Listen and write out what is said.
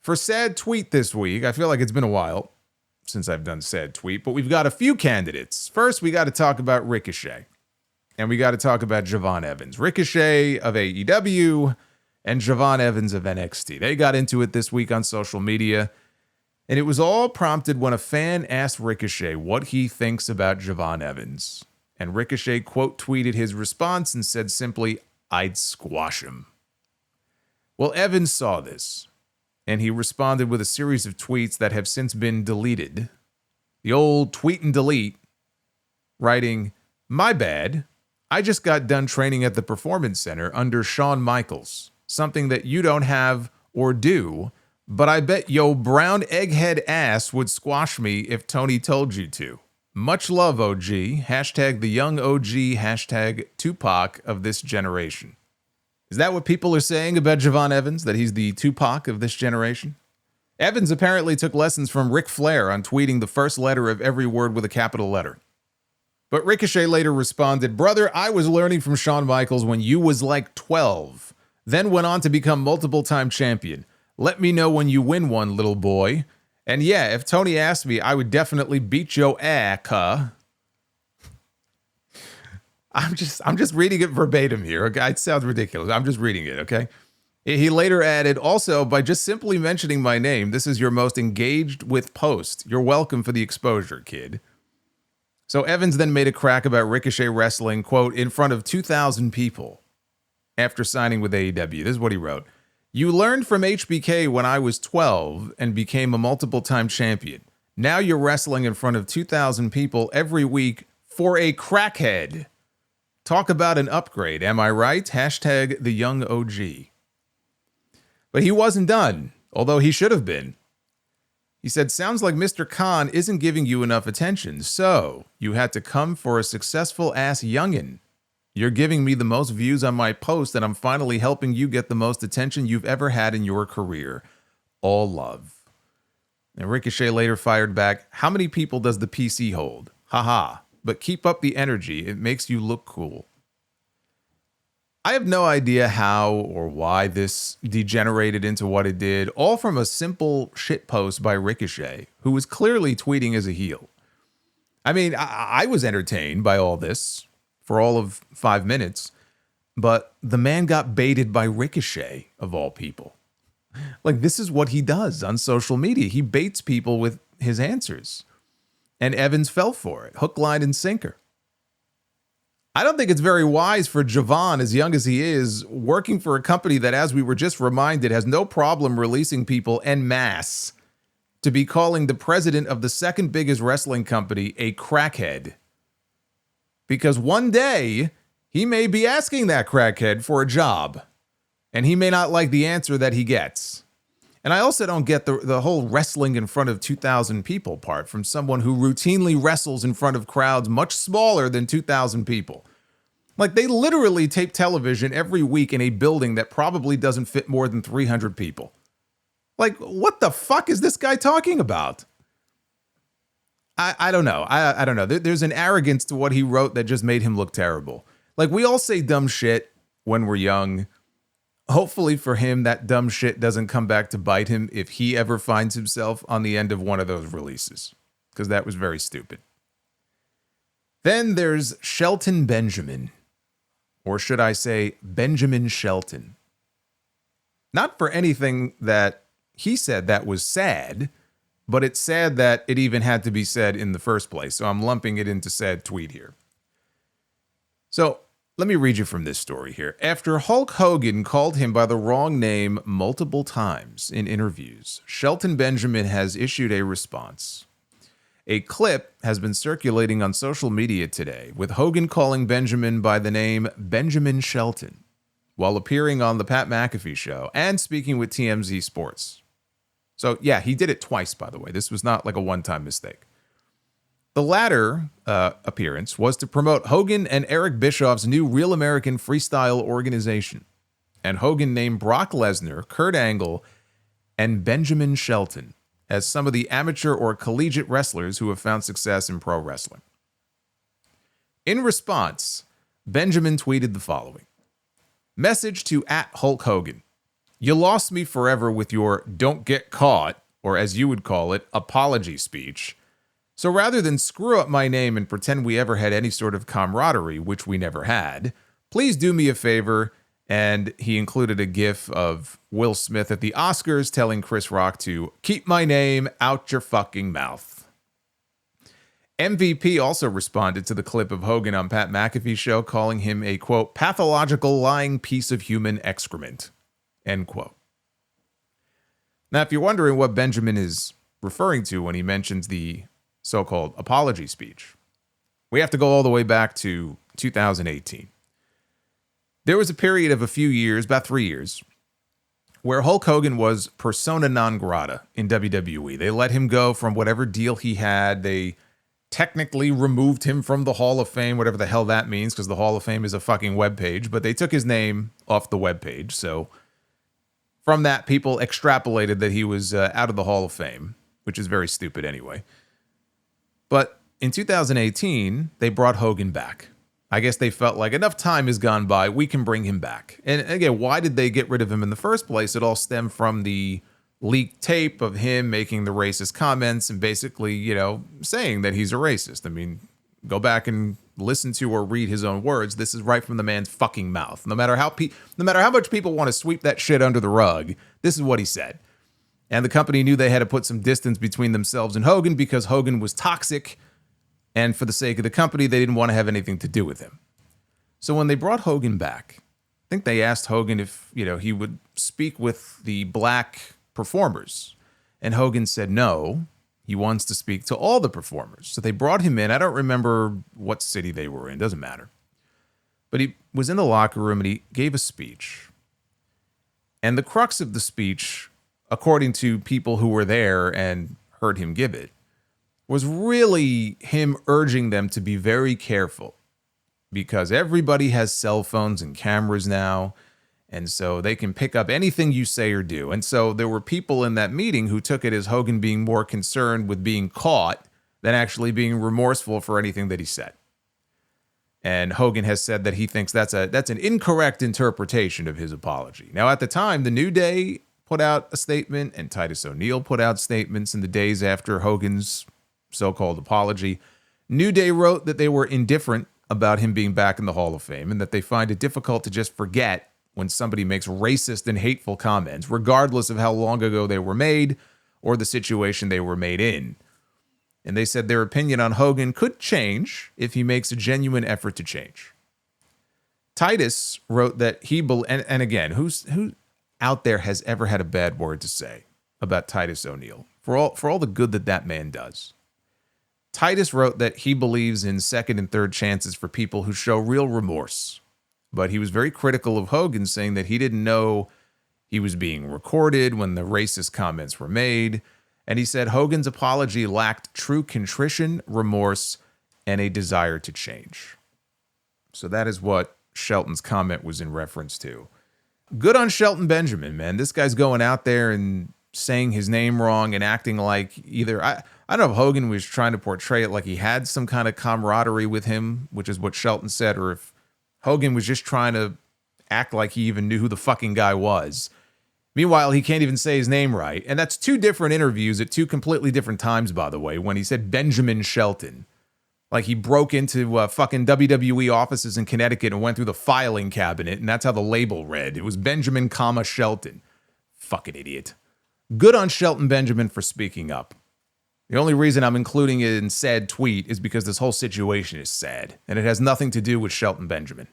For sad tweet this week, I feel like it's been a while since I've done sad tweet, but we've got a few candidates. First, we got to talk about Ricochet, and we got to talk about Javon Evans. Ricochet of AEW and Javon Evans of NXT. They got into it this week on social media, and it was all prompted when a fan asked Ricochet what he thinks about Javon Evans. And Ricochet quote tweeted his response and said simply, "I'd squash him." Well, Evans saw this, and he responded with a series of tweets that have since been deleted. The old tweet and delete, writing, "My bad. I just got done training at the Performance Center under Shawn Michaels, something that you don't have or do, but I bet yo brown egghead ass would squash me if Tony told you to. Much love, OG. Hashtag the young OG. Hashtag Tupac of this generation." Is that what people are saying about Javon Evans, that he's the Tupac of this generation? Evans apparently took lessons from Ric Flair on tweeting the first letter of every word with a capital letter. But Ricochet later responded, "Brother, I was learning from Shawn Michaels when you was like 12, then went on to become multiple-time champion. Let me know when you win one, little boy. And yeah, if Tony asked me, I would definitely beat your ass, cuh." I'm just reading it verbatim here. Okay, it sounds ridiculous. I'm just reading it, okay? He later added, "Also, by just simply mentioning my name, this is your most engaged with post. You're welcome for the exposure, kid." So Evans then made a crack about Ricochet wrestling, quote, in front of 2,000 people after signing with AEW. This is what he wrote. "You learned from HBK when I was 12 and became a multiple-time champion. Now you're wrestling in front of 2,000 people every week for a crackhead. Talk about an upgrade, am I right? Hashtag the young OG." But he wasn't done, although he should have been. He said, "Sounds like Mr. Khan isn't giving you enough attention, so you had to come for a successful ass youngin'. You're giving me the most views on my post, and I'm finally helping you get the most attention you've ever had in your career. All love." And Ricochet later fired back, "How many people does the PC hold? Haha. But keep up the energy. It makes you look cool." I have no idea how or why this degenerated into what it did, all from a simple shitpost by Ricochet, who was clearly tweeting as a heel. I mean, I was entertained by all this for all of 5 minutes, but the man got baited by Ricochet, of all people. Like, this is what he does on social media. He baits people with his answers. And Evans fell for it, hook, line, and sinker. I don't think it's very wise for Javon, as young as he is, working for a company that, as we were just reminded, has no problem releasing people en masse, to be calling the president of the second biggest wrestling company a crackhead. Because one day, he may be asking that crackhead for a job, and he may not like the answer that he gets. And I also don't get the whole wrestling in front of 2,000 people part from someone who routinely wrestles in front of crowds much smaller than 2,000 people. Like, they literally tape television every week in a building that probably doesn't fit more than 300 people. Like, what the fuck is this guy talking about? I don't know. I don't know. There's an arrogance to what he wrote that just made him look terrible. Like, we all say dumb shit when we're young. Hopefully for him, that dumb shit doesn't come back to bite him if he ever finds himself on the end of one of those releases, because that was very stupid. Then there's Shelton Benjamin, or should I say Benjamin Shelton. Not for anything that he said that was sad, but it's sad that it even had to be said in the first place, so I'm lumping it into sad tweet here. So, let me read you from this story here. After Hulk Hogan called him by the wrong name multiple times in interviews, Shelton Benjamin has issued a response. A clip has been circulating on social media today with Hogan calling Benjamin by the name Benjamin Shelton while appearing on the Pat McAfee show and speaking with TMZ Sports. So yeah, he did it twice, by the way. This was not like a one-time mistake. The latter appearance was to promote Hogan and Eric Bischoff's new Real American Freestyle organization. And Hogan named Brock Lesnar, Kurt Angle, and Benjamin Shelton as some of the amateur or collegiate wrestlers who have found success in pro wrestling. In response, Benjamin tweeted the following. Message to @Hulk Hogan. You lost me forever with your don't get caught, or as you would call it, apology speech. So rather than screw up my name and pretend we ever had any sort of camaraderie, which we never had, please do me a favor. And he included a gif of Will Smith at the Oscars telling Chris Rock to keep my name out your fucking mouth. MVP also responded to the clip of Hogan on Pat McAfee's show, calling him a, quote, pathological lying piece of human excrement, end quote. Now, if you're wondering what Benjamin is referring to when he mentions the so-called apology speech, we have to go all the way back to 2018. There was a period of a few years, about 3 years, where Hulk Hogan was persona non grata in WWE. They let him go from whatever deal he had. They technically removed him from the Hall of Fame, whatever the hell that means, because the Hall of Fame is a fucking webpage, but they took his name off the webpage. So from that, people extrapolated that he was out of the Hall of Fame, which is very stupid anyway. But in 2018, they brought Hogan back. I guess they felt like enough time has gone by, we can bring him back. And again, why did they get rid of him in the first place? It all stemmed from the leaked tape of him making the racist comments and basically, saying that he's a racist. I mean, go back and listen to or read his own words. This is right from the man's fucking mouth. No matter how much people want to sweep that shit under the rug, this is what he said. And the company knew they had to put some distance between themselves and Hogan because Hogan was toxic. And for the sake of the company, they didn't want to have anything to do with him. So when they brought Hogan back, I think they asked Hogan if, he would speak with the black performers. And Hogan said no, he wants to speak to all the performers. So they brought him in. I don't remember what city they were in, doesn't matter. But he was in the locker room and he gave a speech. And the crux of the speech, according to people who were there and heard him give it, was really him urging them to be very careful because everybody has cell phones and cameras now, and so they can pick up anything you say or do. And so there were people in that meeting who took it as Hogan being more concerned with being caught than actually being remorseful for anything that he said. And Hogan has said that he thinks that's an incorrect interpretation of his apology. Now, at the time, the New Day put out a statement and Titus O'Neil put out statements in the days after Hogan's so-called apology. New Day wrote that they were indifferent about him being back in the Hall of Fame and that they find it difficult to just forget when somebody makes racist and hateful comments, regardless of how long ago they were made or the situation they were made in. And they said their opinion on Hogan could change if he makes a genuine effort to change. Titus wrote that and again, who out there has ever had a bad word to say about Titus O'Neil for all the good that man does? Titus wrote that he believes in second and third chances for people who show real remorse. But he was very critical of Hogan, saying that he didn't know he was being recorded when the racist comments were made. And he said Hogan's apology lacked true contrition, remorse, and a desire to change. So that is what Shelton's comment was in reference to. Good on Shelton Benjamin, man. This guy's going out there and saying his name wrong and acting like either... I don't know if Hogan was trying to portray it like he had some kind of camaraderie with him, which is what Shelton said, or if Hogan was just trying to act like he even knew who the fucking guy was. Meanwhile, he can't even say his name right. And that's two different interviews at two completely different times, by the way, when he said Benjamin Shelton. Like he broke into fucking WWE offices in Connecticut and went through the filing cabinet, and that's how the label read. It was Benjamin, Shelton. Fucking idiot. Good on Shelton Benjamin for speaking up. The only reason I'm including it in said tweet is because this whole situation is sad, and it has nothing to do with Shelton Benjamin.